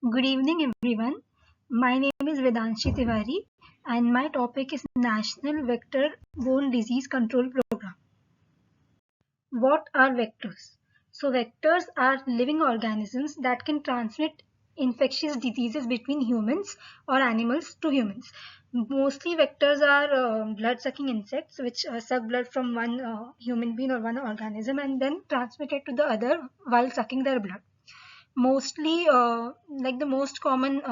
Good evening, everyone. My name is Vedanshi Tiwari, and my topic is National Vector-Borne Disease Control Program. What are vectors? So, vectors are living organisms that can transmit infectious diseases between humans or animals to humans. Mostly, vectors are blood-sucking insects which suck blood from one human being or one organism and then transmit it to the other while sucking their blood. Mostly, like the most common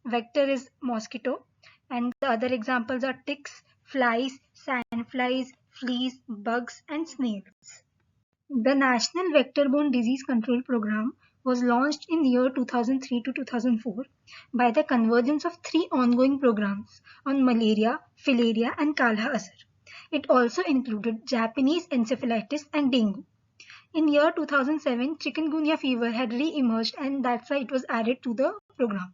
vector is mosquito, and the other examples are ticks, flies, sandflies, fleas, bugs, and snails. The National Vector-Borne Disease Control Program was launched in the year 2003 to 2004 by the convergence of three ongoing programs on malaria, filaria, and Kala Azar. It also included Japanese encephalitis and dengue. In year 2007, chikungunya fever had re-emerged, and that's why it was added to the program.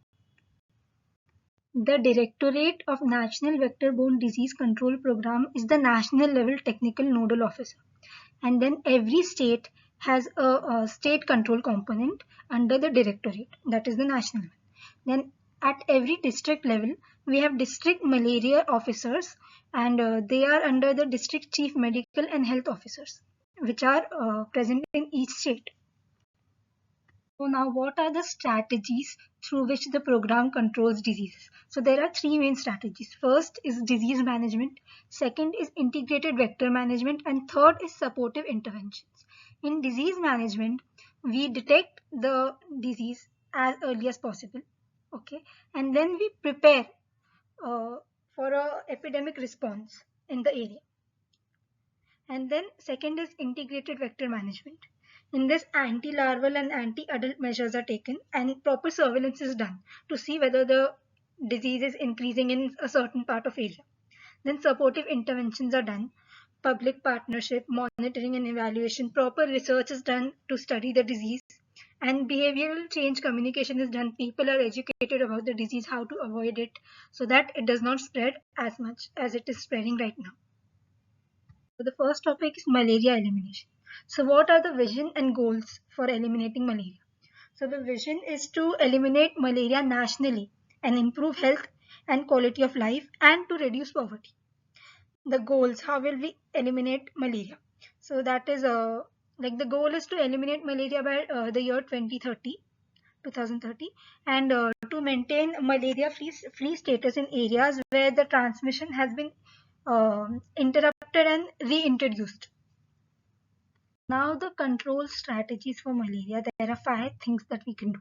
The Directorate of National Vector-Borne Disease Control Program is the national level technical nodal officer. And then every state has a state control component under the directorate, that is the national one. Then at every district level, we have district malaria officers, and they are under the district chief medical and health officers, which are present in each state. So now what are the strategies through which the program controls diseases? So there are three main strategies. First is disease management, second is integrated vector management, and third is supportive interventions. In disease management, we detect the disease as early as possible, okay, and then we prepare uh, for a epidemic response in the area. And then second is integrated vector management. In this, anti-larval and anti-adult measures are taken and proper surveillance is done to see whether the disease is increasing in a certain part of area. Then supportive interventions are done, public partnership, monitoring and evaluation, proper research is done to study the disease, and behavioral change communication is done. People are educated about the disease, how to avoid it, so that it does not spread as much as it is spreading right now. So the first topic is malaria elimination. So what are the vision and goals for eliminating malaria? So the vision is to eliminate malaria nationally and improve health and quality of life and to reduce poverty. The goals, how will we eliminate malaria? So that is like the goal is to eliminate malaria by the year 2030, and to maintain malaria free status in areas where the transmission has been interrupted and reintroduced. Now the control strategies for malaria, there are five things that we can do.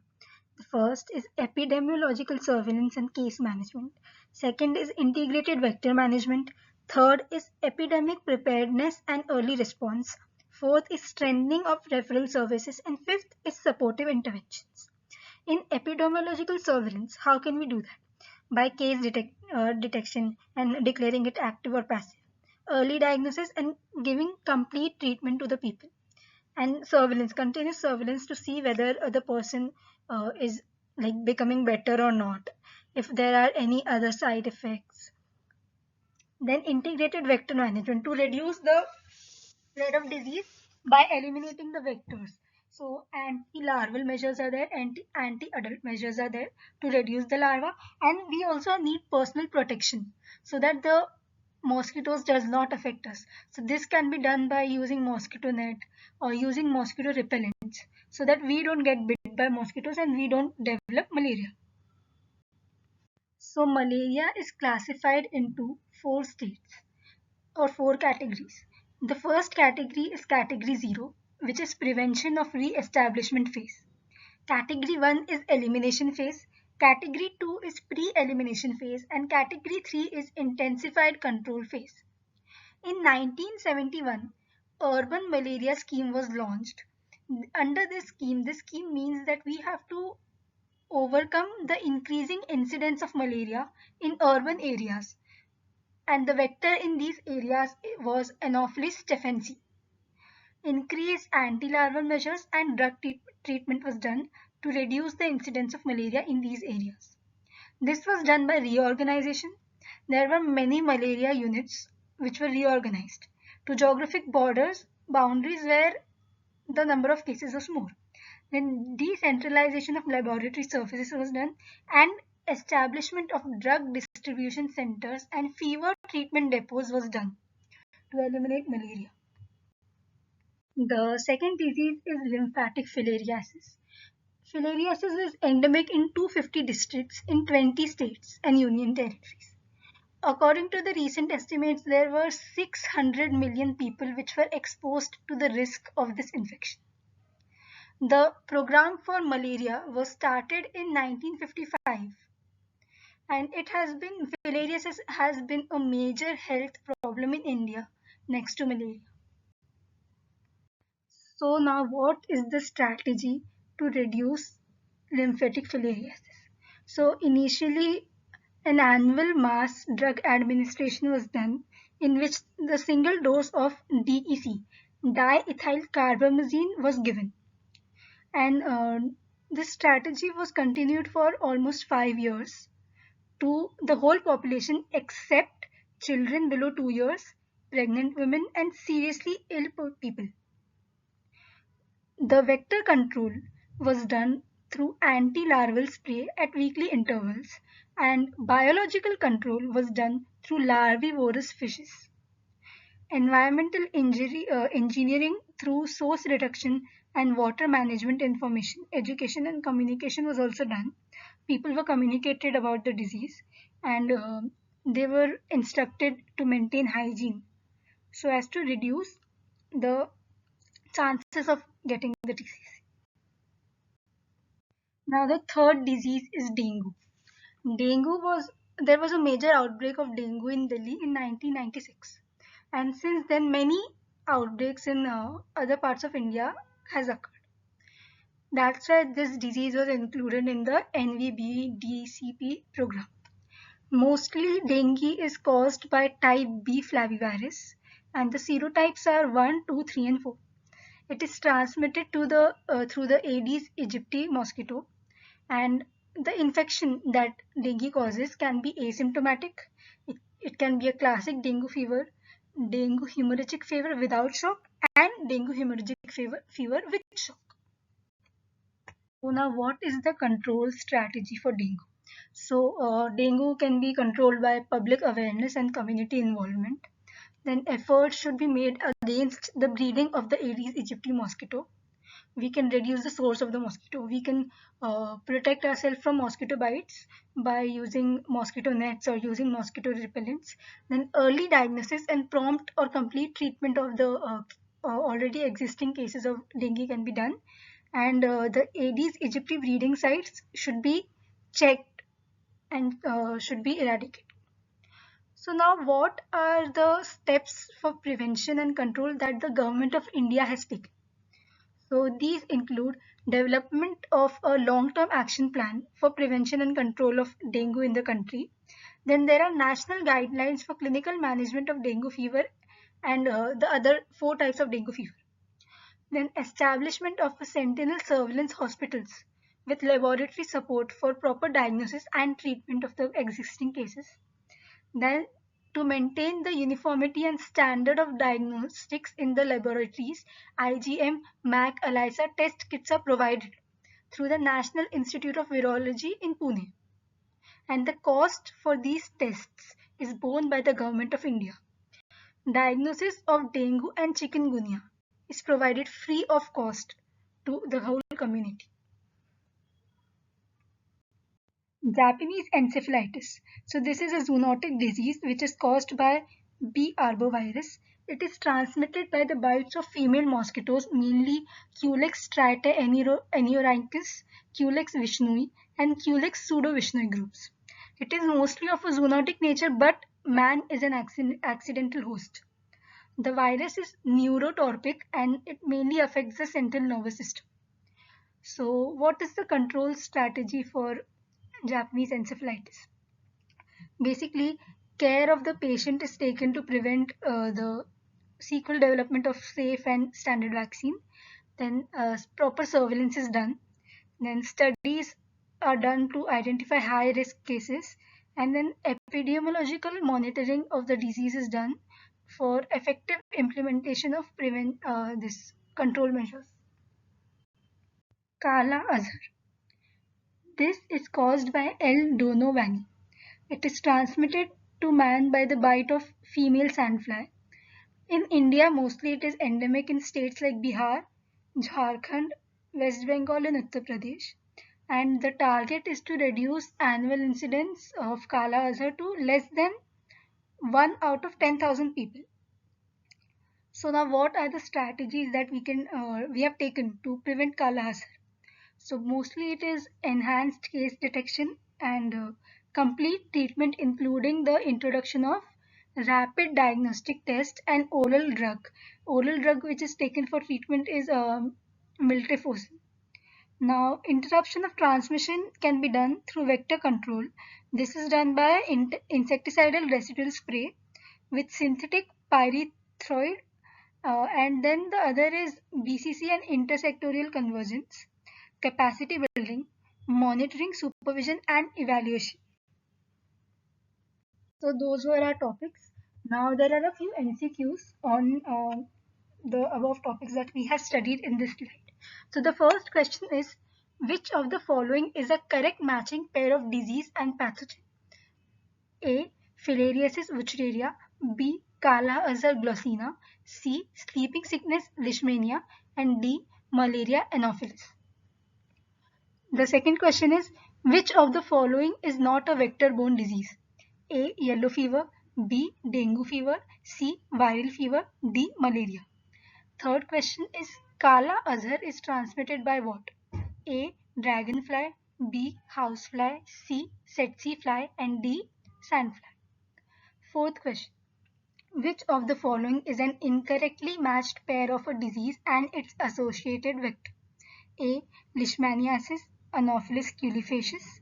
The first is epidemiological surveillance and case management. Second is integrated vector management. Third is epidemic preparedness and early response. Fourth is strengthening of referral services. And fifth is supportive interventions. In epidemiological surveillance, how can we do that? By case detection and declaring it active or passive. Early diagnosis and giving complete treatment to the people. And surveillance, continuous surveillance to see whether the person is like becoming better or not, if there are any other side effects. Then integrated vector management to reduce the spread of disease by eliminating the vectors. So anti-larval measures are there, anti-adult measures are there to reduce the larva, and we also need personal protection so that the mosquitoes does not affect us. So this can be done by using mosquito net or using mosquito repellents so that we don't get bit by mosquitoes and we don't develop malaria. So malaria is classified into four states or four categories. The first category is category 0, which is prevention of re-establishment phase. Category 1 is elimination phase, category 2 is pre-elimination phase, and category 3 is intensified control phase. In 1971, urban malaria scheme was launched. Under this scheme means that we have to overcome the increasing incidence of malaria in urban areas, and the vector in these areas was Anopheles stephensi. Increased anti-larval measures and drug treatment was done to reduce the incidence of malaria in these areas. This was done by reorganization. There were many malaria units which were reorganized to geographic boundaries where the number of cases was more. Then decentralization of laboratory services was done, and establishment of drug distribution centers and fever treatment depots was done to eliminate malaria. The second disease is lymphatic filariasis. Filariasis is endemic in 250 districts in 20 states and union territories. According to the recent estimates, there were 600 million people which were exposed to the risk of this infection. The program for malaria was started in 1955, and it has been filariasis has been a major health problem in India next to malaria. So now what is the strategy to reduce lymphatic filariasis? So initially an annual mass drug administration was done in which the single dose of DEC, diethyl carbamazine, was given. And this strategy was continued for almost 5 years to the whole population except children below 2 years, pregnant women, and seriously ill people. The vector control was done through anti-larval spray at weekly intervals, and biological control was done through larvivorous fishes. Environmental engineering through source reduction and water management information, education and communication was also done. People were communicated about the disease, and they were instructed to maintain hygiene so as to reduce the chances of getting the disease. Now the third disease is dengue. Dengue was There was a major outbreak of dengue in Delhi in 1996, and since then many outbreaks in other parts of India has occurred. That's why this disease was included in the NVBDCP program. Mostly dengue is caused by type B flavivirus, and the serotypes are 1, 2, 3, and 4. It is transmitted through the Aedes aegypti mosquito, and the infection that dengue causes can be asymptomatic. It can be a classic dengue fever, dengue hemorrhagic fever without shock, and dengue hemorrhagic fever with shock. So now what is the control strategy for dengue? So dengue can be controlled by public awareness and community involvement. Then efforts should be made against the breeding of the Aedes aegypti mosquito. We can reduce the source of the mosquito. We can protect ourselves from mosquito bites by using mosquito nets or using mosquito repellents. Then early diagnosis and prompt or complete treatment of the already existing cases of dengue can be done. And the Aedes aegypti breeding sites should be checked and should be eradicated. So now what are the steps for prevention and control that the government of India has taken? So these include development of a long-term action plan for prevention and control of dengue in the country. Then there are national guidelines for clinical management of dengue fever and the other 4 types of dengue fever. Then establishment of a sentinel surveillance hospitals with laboratory support for proper diagnosis and treatment of the existing cases. Then, to maintain the uniformity and standard of diagnostics in the laboratories, IgM, MAC, ELISA test kits are provided through the National Institute of Virology in Pune. And the cost for these tests is borne by the Government of India. Diagnosis of dengue and chikungunya is provided free of cost to the whole community. Japanese encephalitis. So this is a zoonotic disease which is caused by B. arbovirus. It is transmitted by the bites of female mosquitoes, mainly Culex eniorhynchus, Culex vishnui, and Culex pseudovishnui groups. It is mostly of a zoonotic nature, but man is an accidental host. The virus is neurotorpic and it mainly affects the central nervous system. So, what is the control strategy for Japanese encephalitis? Basically, care of the patient is taken to prevent the sequel development of safe and standard vaccine. Then proper surveillance is done. Then studies are done to identify high risk cases. And then epidemiological monitoring of the disease is done for effective implementation of this control measures. Kala Azhar. This is caused by L. donovani. It is transmitted to man by the bite of female sandfly. In India, mostly it is endemic in states like Bihar, Jharkhand, West Bengal, and Uttar Pradesh. And the target is to reduce annual incidence of Kala Azhar to less than 1 out of 10,000 people. So now, what are the strategies that we have taken to prevent Kala Azhar? So mostly it is enhanced case detection and complete treatment, including the introduction of rapid diagnostic test and oral drug. Oral drug which is taken for treatment is miltrifosine. Now, interruption of transmission can be done through vector control. This is done by insecticidal residual spray with synthetic pyrethroid, and then the other is BCC and intersectorial convergence, capacity building, monitoring, supervision, and evaluation. So those were our topics. Now there are a few MCQs on the above topics that we have studied in this slide. So the first question is, which of the following is a correct matching pair of disease and pathogen? A. Filariasis wuchereria. B. Kala Azhar glossina. C. Sleeping sickness leishmania. And D. Malaria anopheles. The second question is, which of the following is not a vector-borne disease? A. Yellow fever. B. Dengue fever. C. Viral fever. D. Malaria. Third question is, Kala Azhar is transmitted by what? A. Dragonfly. B. Housefly. C. Tsetse fly. And D. Sandfly. Fourth question. Which of the following is an incorrectly matched pair of a disease and its associated vector? A. Leishmaniasis Anopheles culifacius.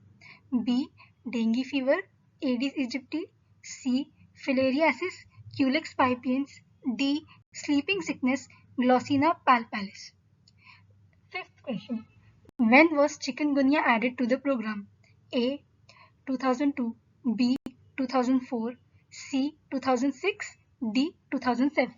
B. Dengue fever Aedes aegypti. C. Filariasis Culex pipiens. D. Sleeping sickness Glossina palpalis. Fifth question. When was chikungunya added to the program? A. 2002. B. 2004. C. 2006. D. 2007.